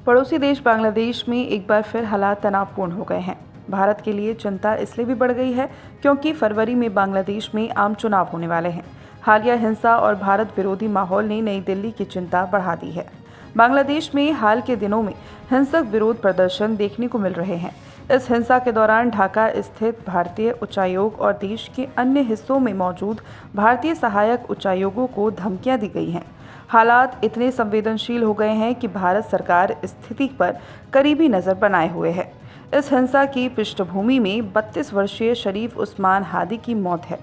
पड़ोसी देश बांग्लादेश में एक बार फिर हालात तनावपूर्ण हो गए हैं। भारत के लिए चिंता इसलिए भी बढ़ गई है क्योंकि फरवरी में बांग्लादेश में आम चुनाव होने वाले हैं। हालिया हिंसा और भारत विरोधी माहौल ने नई दिल्ली की चिंता बढ़ा दी है। बांग्लादेश में हाल के दिनों में हिंसक विरोध प्रदर्शन देखने को मिल रहे हैं। इस हिंसा के दौरान ढाका स्थित भारतीय उच्चायोग और देश के अन्य हिस्सों में मौजूद भारतीय सहायक उच्चायोगों को धमकियां दी गई हैं। हालात इतने संवेदनशील हो गए हैं कि भारत सरकार स्थिति पर करीबी नज़र बनाए हुए है। इस हिंसा की पृष्ठभूमि में 32 वर्षीय शरीफ उस्मान हादी की मौत है।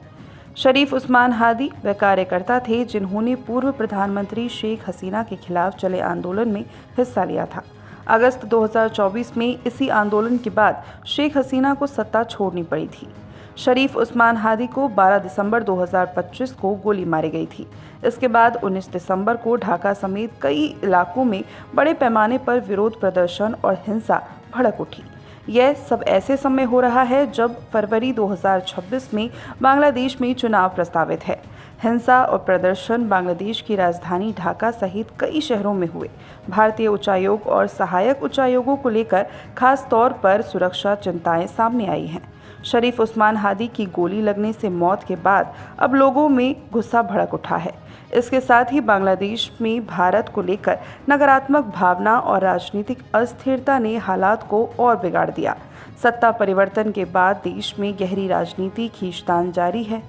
शरीफ उस्मान हादी वे कार्यकर्ता थे जिन्होंने पूर्व प्रधानमंत्री शेख हसीना के खिलाफ चले आंदोलन में हिस्सा लिया था। अगस्त 2024 में इसी आंदोलन के बाद शेख हसीना को सत्ता छोड़नी पड़ी थी। शरीफ उस्मान हादी को 12 दिसंबर 2025 को गोली मारी गई थी। इसके बाद 19 दिसंबर को ढाका समेत कई इलाकों में बड़े पैमाने पर विरोध प्रदर्शन और हिंसा भड़क उठी। यह सब ऐसे समय हो रहा है जब फरवरी 2026 में बांग्लादेश में चुनाव प्रस्तावित है। हिंसा और प्रदर्शन बांग्लादेश की राजधानी ढाका सहित कई शहरों में हुए। भारतीय उच्चायोग और सहायक उच्चायोगों को लेकर खास तौर पर सुरक्षा चिंताएं सामने आई हैं। शरीफ उस्मान हादी की गोली लगने से मौत के बाद अब लोगों में गुस्सा भड़क उठा है। इसके साथ ही बांग्लादेश में भारत को लेकर नकारात्मक भावना और राजनीतिक अस्थिरता ने हालात को और बिगाड़ दिया। सत्ता परिवर्तन के बाद देश में गहरी राजनीति खींचतान जारी है।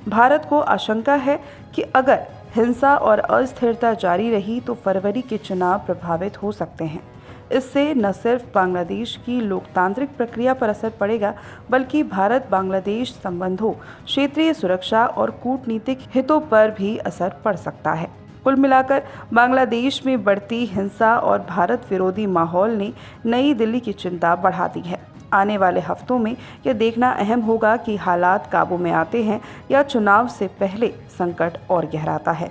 भारत को आशंका है कि अगर हिंसा और अस्थिरता जारी रही तो फरवरी के चुनाव प्रभावित हो सकते हैं। इससे न सिर्फ बांग्लादेश की लोकतांत्रिक प्रक्रिया पर असर पड़ेगा, बल्कि भारत बांग्लादेश संबंधों, क्षेत्रीय सुरक्षा और कूटनीतिक हितों पर भी असर पड़ सकता है। कुल मिलाकर बांग्लादेश में बढ़ती हिंसा और भारत विरोधी माहौल ने नई दिल्ली की चिंता बढ़ा दी है। आने वाले हफ्तों में यह देखना अहम होगा कि हालात काबू में आते हैं या चुनाव से पहले संकट और गहराता है।